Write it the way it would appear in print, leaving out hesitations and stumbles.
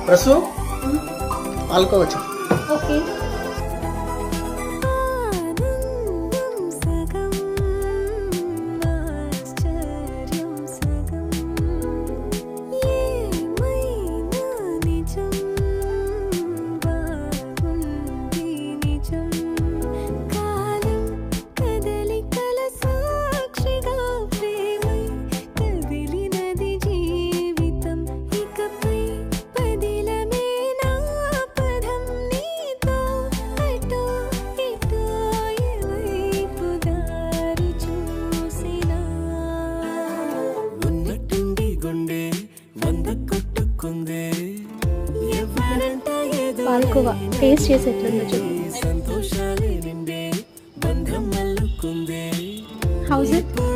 Prasu పాల్కోవచ్చు. Okay. Palkova taste చేసి ఎట్లుందో చెప్పు. House it?